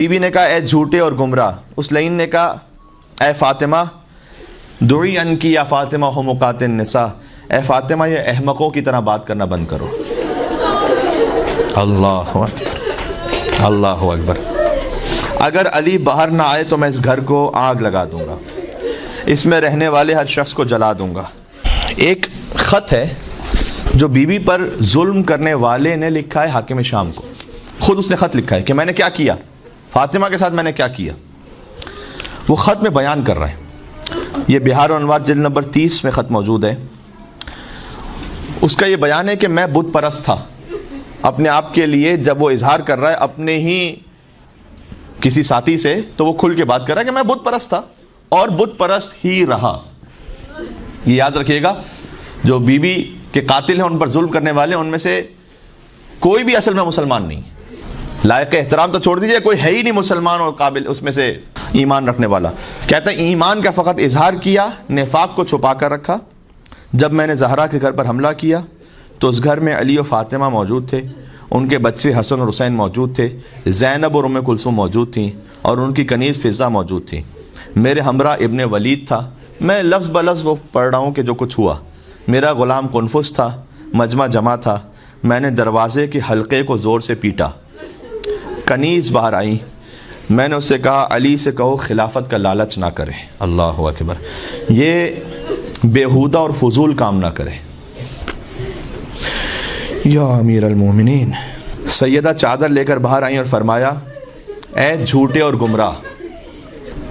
بیوی نے کہا اے جھوٹے اور گمراہ، اس لعین نے کہا اے فاطمہ دعی انکی یا فاطمہ حمقات النساء، اے فاطمہ یہ احمقوں کی طرح بات کرنا بند کرو۔ اللہ اکبر، اللہ اکبر۔ اگر علی باہر نہ آئے تو میں اس گھر کو آگ لگا دوں گا، اس میں رہنے والے ہر شخص کو جلا دوں گا۔ ایک خط ہے جو بیوی پر ظلم کرنے والے نے لکھا ہے حاکم شام کو، خود اس نے خط لکھا ہے کہ میں نے کیا کیا، فاطمہ کے ساتھ میں نے کیا کیا، وہ خط میں بیان کر رہا ہے۔ یہ بہار و انوار جلد نمبر 30 میں خط موجود ہے۔ اس کا یہ بیان ہے کہ میں بت پرست تھا، اپنے آپ کے لیے جب وہ اظہار کر رہا ہے اپنے ہی کسی ساتھی سے، تو وہ کھل کے بات کر رہا ہے کہ میں بت پرست تھا اور بت پرست ہی رہا۔ یہ یاد رکھیے گا، جو بیوی کے قاتل ہیں، ان پر ظلم کرنے والے، ان میں سے کوئی بھی اصل میں مسلمان نہیں، لائق احترام تو چھوڑ دیجئے، کوئی ہے ہی نہیں مسلمان اور قابل اس میں سے ایمان رکھنے والا۔ کہتا ہے ایمان کا فقط اظہار کیا، نفاق کو چھپا کر رکھا۔ جب میں نے زہرا کے گھر پر حملہ کیا تو اس گھر میں علی و فاطمہ موجود تھے، ان کے بچے حسن اور حسین موجود تھے، زینب اور ام کلثوم موجود تھیں اور ان کی کنیز فضہ موجود تھی۔ میرے ہمراہ ابن ولید تھا، میں لفظ بلفظ وہ پڑھ رہا ہوں کہ جو کچھ ہوا۔ میرا غلام قنفس تھا، مجمع جمع تھا، میں نے دروازے کے حلقے کو زور سے پیٹا، کنیز باہر آئی، میں نے اس سے کہا علی سے کہو خلافت کا لالچ نہ کرے۔ اللہ اکبر، یہ بیہودہ اور فضول کام نہ کرے۔ یا امیر المومنین، سیدہ چادر لے کر باہر آئیں اور فرمایا اے جھوٹے اور گمراہ۔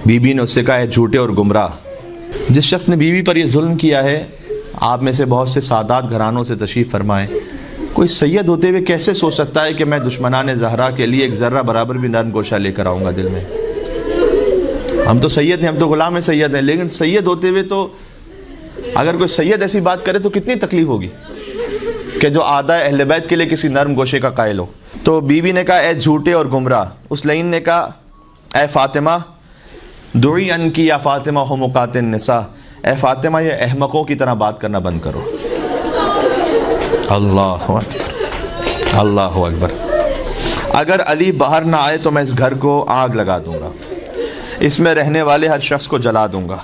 بی بی نے اس سے کہا اے جھوٹے اور گمراہ۔ جس شخص نے بیوی پر یہ ظلم کیا ہے، آپ میں سے بہت سے سادات گھرانوں سے تشریف فرمائیں، کوئی سید ہوتے ہوئے کیسے سوچ سکتا ہے کہ میں دشمنان زہرا کے لیے ایک ذرہ برابر بھی نرم گوشہ لے کر آؤں گا دل میں؟ ہم تو سید ہیں، ہم تو غلام سید ہیں، لیکن سید ہوتے ہوئے تو اگر کوئی سید ایسی بات کرے تو کتنی تکلیف ہوگی کہ جو آدھا اہل بیت کے لیے کسی نرم گوشے کا قائل ہو۔ تو بیوی نے کہا اے جھوٹے اور گمراہ، اس لعین نے کہا اے فاطمہ دعی انکی یا فاطمہ حمقات النساء، اے فاطمہ یہ احمقوں کی طرح بات کرنا بند کرو۔ اللہ اکبر، اللہ اکبر۔ اگر علی باہر نہ آئے تو میں اس گھر کو آگ لگا دوں گا، اس میں رہنے والے ہر شخص کو جلا دوں گا۔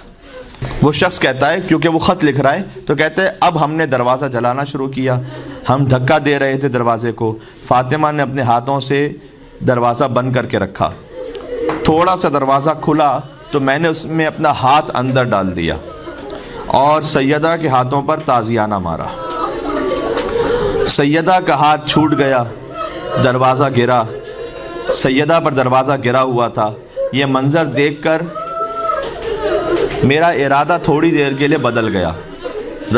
وہ شخص کہتا ہے، کیونکہ وہ خط لکھ رہا ہے، تو کہتے ہیں اب ہم نے دروازہ جلانا شروع کیا، ہم دھکا دے رہے تھے دروازے کو، فاطمہ نے اپنے ہاتھوں سے دروازہ بند کر کے رکھا، تھوڑا سا دروازہ کھلا تو میں نے اس میں اپنا ہاتھ اندر ڈال دیا اور سیدہ کے ہاتھوں پر تازیانہ مارا۔ سیدہ کا ہاتھ چھوٹ گیا، دروازہ گرا، سیدہ پر دروازہ گرا ہوا تھا۔ یہ منظر دیکھ کر میرا ارادہ تھوڑی دیر کے لیے بدل گیا۔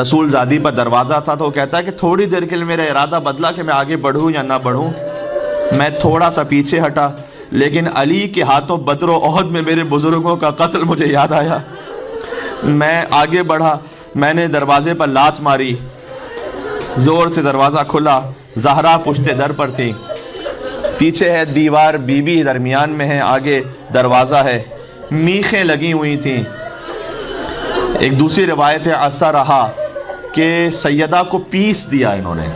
رسول زادی پر دروازہ تھا تو وہ کہتا ہے کہ تھوڑی دیر کے لیے میرا ارادہ بدلا کہ میں آگے بڑھوں یا نہ بڑھوں۔ میں تھوڑا سا پیچھے ہٹا، لیکن علی کے ہاتھوں بدر و احد میں میرے بزرگوں کا قتل مجھے یاد آیا۔ میں آگے بڑھا، میں نے دروازے پر لات ماری، زور سے دروازہ کھلا، زہرا پشت در پر تھی، پیچھے ہے دیوار، بی بی درمیان میں ہے، آگے دروازہ ہے، میخیں لگی ہوئی تھیں۔ ایک دوسری روایت ہے ایسا رہا کہ سیدہ کو پیس دیا انہوں نے۔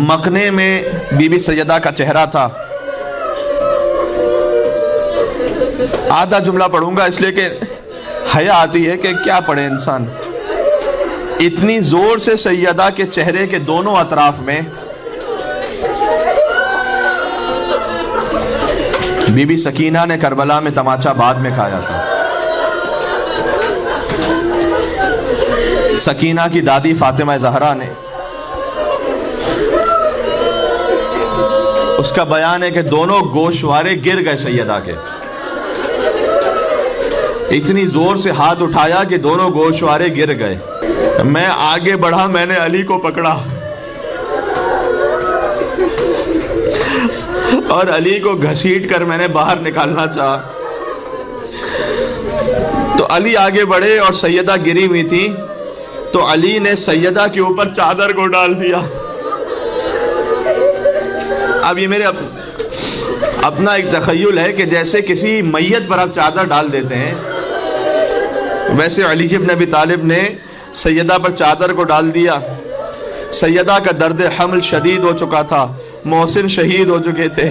مکنے میں بی بی سیدہ کا چہرہ تھا۔ آدھا جملہ پڑھوں گا اس لیے کہ حیا آتی ہے کہ کیا پڑھے انسان۔ اتنی زور سے سیدہ کے چہرے کے دونوں اطراف میں بی بی سکینہ نے کربلا میں تماچا بعد میں کھایا تھا۔ سکینہ کی دادی فاطمہ زہرا نے، اس کا بیان ہے کہ دونوں گوشوارے گر گئے سیدہ کے، اتنی زور سے ہاتھ اٹھایا کہ دونوں گوشوارے گر گئے۔ میں آگے بڑھا، میں نے علی کو پکڑا اور علی کو گھسیٹ کر میں نے باہر نکالنا چاہا، تو علی آگے بڑھے اور سیدہ گری ہوئی تھی، تو علی نے سیدہ کے اوپر چادر کو ڈال دیا۔ اب یہ میرے اپنا ایک تخیل ہے کہ جیسے کسی میت پر آپ چادر ڈال دیتے ہیں، ویسے علی بن ابی طالب نے سیدہ پر چادر کو ڈال دیا۔ سیدہ کا درد حمل شدید ہو چکا تھا، محسن شہید ہو چکے تھے،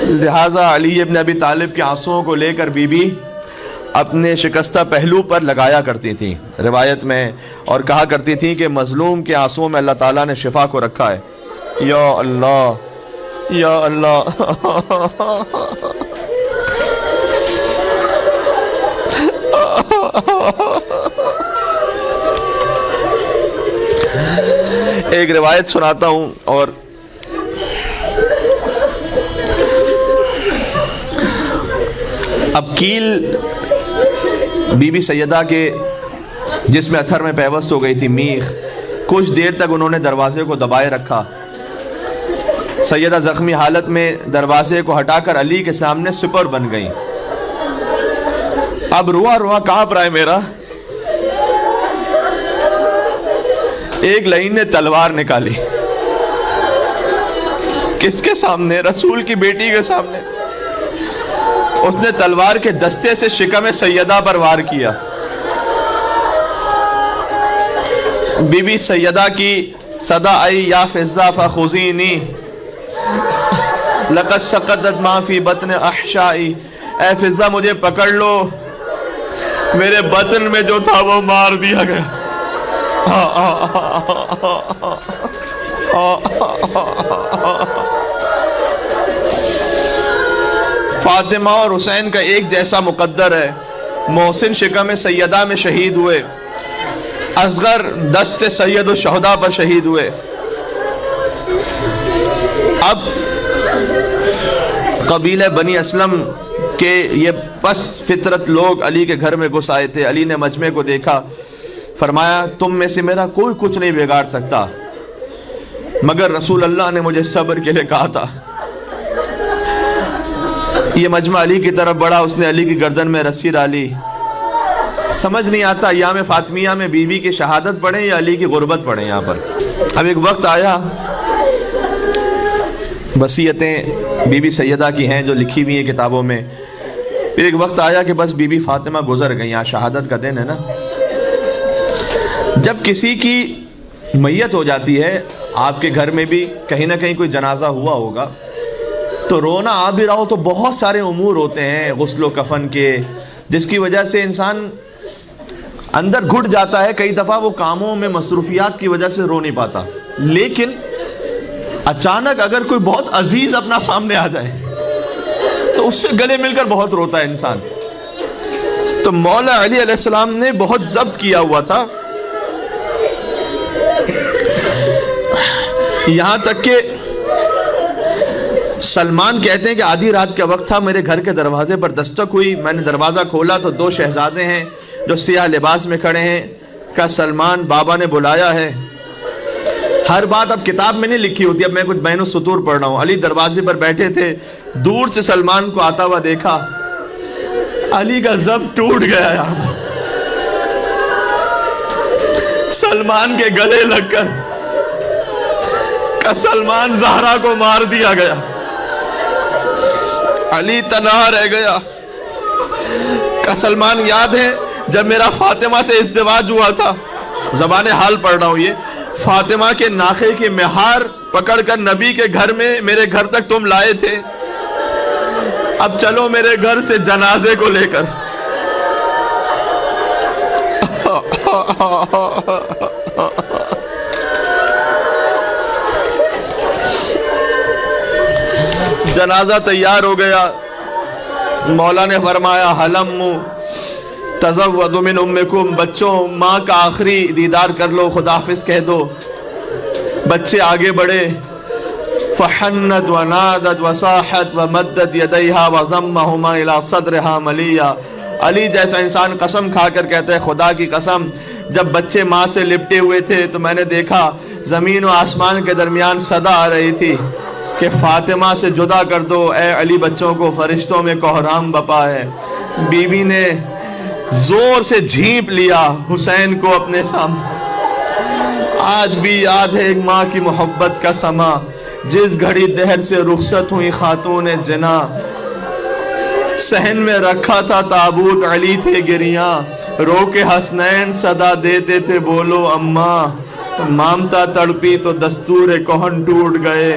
لہٰذا علی ابن ابی طالب کے آنسوؤں کو لے کر بی بی اپنے شکستہ پہلو پر لگایا کرتی تھیں روایت میں، اور کہا کرتی تھیں کہ مظلوم کے آنسوؤں میں اللہ تعالیٰ نے شفا کو رکھا ہے۔ یا اللہ یا اللہ۔ ایک روایت سناتا ہوں، اور اب کیل بی بی سیدہ کے جس میں اتھر میں پیوست ہو گئی تھی میخ، کچھ دیر تک انہوں نے دروازے کو دبائے رکھا۔ سیدہ زخمی حالت میں دروازے کو ہٹا کر علی کے سامنے سپر بن گئیں۔ اب روا روا کانپ رہا ہے میرا۔ ایک لعین نے تلوار نکالی، کس کے سامنے؟ رسول کی بیٹی کے سامنے۔ اس نے تلوار کے دستے سے شکم سیدہ پر وار کیا۔ بی بی سیدہ کی صدا آئی، یا فضہ فخذینی لقد سقطت ما فی بطن احشائی، اے فضہ مجھے پکڑ لو، میرے بطن میں جو تھا وہ مار دیا گیا۔ فاطمہ اور حسین کا ایک جیسا مقدر ہے۔ محسن شکم سیدہ میں شہید ہوئے، اصغر دست سید الشہداء پر شہید ہوئے۔ اب قبیلہ بنی اسلم کے یہ پس فطرت لوگ علی کے گھر میں گھس آئے تھے۔ علی نے مجمع کو دیکھا، فرمایا تم میں سے میرا کوئی کچھ نہیں بگاڑ سکتا، مگر رسول اللہ نے مجھے صبر کے لیے کہا تھا۔ یہ مجمع علی کی طرف بڑھا، اس نے علی کی گردن میں رسی ڈالی۔ سمجھ نہیں آتا ایام فاطمیہ میں بی بی کی شہادت پڑھیں یا علی کی غربت پڑھیں یہاں پر۔ اب ایک وقت آیا، وصیتیں بی بی سیدہ کی ہیں جو لکھی ہوئی ہیں کتابوں میں، پھر ایک وقت آیا کہ بس بی بی فاطمہ گزر گئی، آج شہادت کا دن ہے نا۔ جب کسی کی میت ہو جاتی ہے، آپ کے گھر میں بھی کہیں نہ کہیں کوئی جنازہ ہوا ہوگا، تو رونا آ بھی رہا ہو تو بہت سارے امور ہوتے ہیں غسل و کفن کے، جس کی وجہ سے انسان اندر گھٹ جاتا ہے۔ کئی دفعہ وہ کاموں میں مصروفیات کی وجہ سے رو نہیں پاتا، لیکن اچانک اگر کوئی بہت عزیز اپنا سامنے آ جائے تو اس سے گلے مل کر بہت روتا ہے انسان۔ تو مولا علی علیہ السلام نے بہت ضبط کیا ہوا تھا، یہاں تک کہ سلمان کہتے ہیں کہ آدھی رات کا وقت تھا، میرے گھر کے دروازے پر دستک ہوئی، میں نے دروازہ کھولا تو دو شہزادے ہیں جو سیاہ لباس میں کھڑے ہیں۔ کہا سلمان بابا نے بلایا ہے۔ ہر بات اب کتاب میں نہیں لکھی ہوتی، اب میں کچھ بین السطور پڑھ رہا ہوں۔ علی دروازے پر بیٹھے تھے، دور سے سلمان کو آتا ہوا دیکھا، علی کا ضبط ٹوٹ گیا یہاں پر۔ سلمان کے گلے لگ کر کہ سلمان زہرا کو مار دیا گیا، علی تنہا رہ گیا۔ کہ سلمان یاد ہے جب میرا فاطمہ سے ازدواج ہوا تھا، زبان حال پڑھ رہا ہوں، یہ فاطمہ کے ناخے کی مہار پکڑ کر نبی کے گھر میں میرے گھر تک تم لائے تھے، اب چلو میرے گھر سے جنازے کو لے کر۔ جنازہ تیار ہو گیا، مولا نے فرمایا حلمو تزودوا من امکم، بچوں ماں کا آخری دیدار کر لو، خداحافظ کہہ دو۔ بچے آگے بڑھے، فحنت ونادت وصاحت ومدت یدیہا وضمہما الى صدرہا ملیا۔ علی جیسا انسان قسم کھا کر کہتا ہے خدا کی قسم، جب بچے ماں سے لپٹے ہوئے تھے تو میں نے دیکھا زمین و آسمان کے درمیان صدا آ رہی تھی کہ فاطمہ سے جدا کر دو، اے علی بچوں کو فرشتوں میں کوہرام بپا ہے۔ بی بی نے زور سے جھینپ لیا حسین کو اپنے سامنے۔ آج بھی یاد ہے ایک ماں کی محبت کا سما، جس گھڑی دہر سے رخصت ہوئی خاتون جنا، صحن میں رکھا تھا تابوت، علی تھے گریاں، رو کے حسنین صدا دیتے تھے بولو اماں۔ مامتا تڑپی تو دستور کہن ٹوٹ گئے،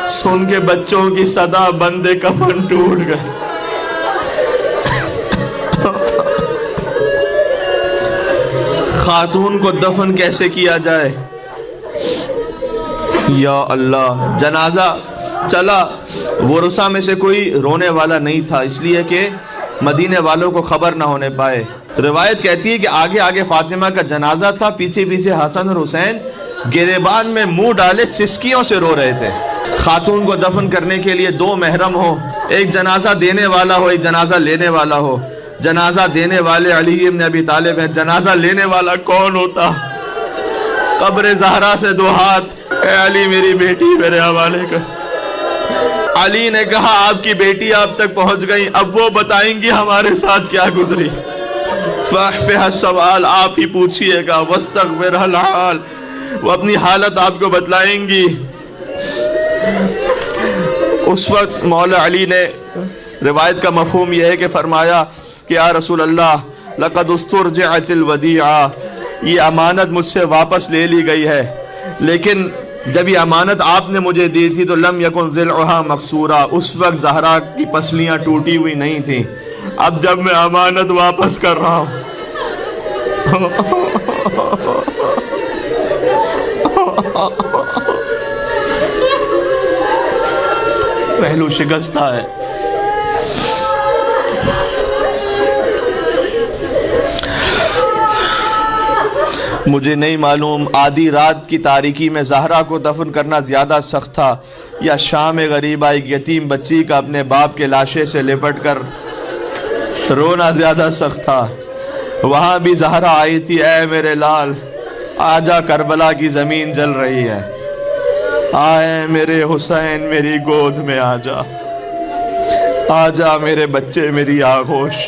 سن کے بچوں کی صدا بندے کفن ٹوٹ گئے۔ خاتون کو دفن کیسے کیا جائے؟ یا اللہ، جنازہ چلا، ورثہ میں سے کوئی رونے والا نہیں تھا، اس لیے کہ مدینے والوں کو خبر نہ ہونے پائے۔ روایت کہتی ہے کہ آگے آگے فاطمہ کا جنازہ تھا، پیچھے پیچھے حسن اور حسین گریبان میں منہ ڈالے سسکیوں سے رو رہے تھے۔ خاتون کو دفن کرنے کے لیے دو محرم ہو، ایک جنازہ دینے والا ہو، ایک جنازہ لینے والا ہو۔ جنازہ دینے والے علی ابن ابی طالب ہیں، جنازہ لینے والا کون ہوتا؟ قبر زہرا سے دو ہاتھ، اے علی میری بیٹی میرے حوالے کر۔ علی نے کہا آپ کی بیٹی آپ تک پہنچ گئی، اب وہ بتائیں گی ہمارے ساتھ کیا گزری۔ فاحفظ السوال، آپ ہی پوچھئے گا، واستغفر الحال، وہ اپنی حالت آپ کو بتلائیں گی۔ اس وقت مولا علی نے، روایت کا مفہوم یہ ہے کہ فرمایا کہ یا رسول اللہ لقد استرجعت الودیعہ، یہ امانت مجھ سے واپس لے لی گئی ہے، لیکن جب یہ امانت آپ نے مجھے دی تھی تو لم یکن ضلعها مکسورا، اس وقت زہرا کی پسلیاں ٹوٹی ہوئی نہیں تھیں، اب جب میں امانت واپس کر رہا ہوں پہلو شکستہ ہے۔ مجھے نہیں معلوم آدھی رات کی تاریکی میں زہرا کو دفن کرنا زیادہ سخت تھا یا شام غریبہ ایک یتیم بچی کا اپنے باپ کے لاشے سے لپٹ کر رونا زیادہ سخت تھا۔ وہاں بھی زہرا آئی تھی، اے میرے لال آجا کربلا کی زمین جل رہی ہے، آئے میرے حسین میری گود میں آجا، آجا میرے بچے میری آغوش۔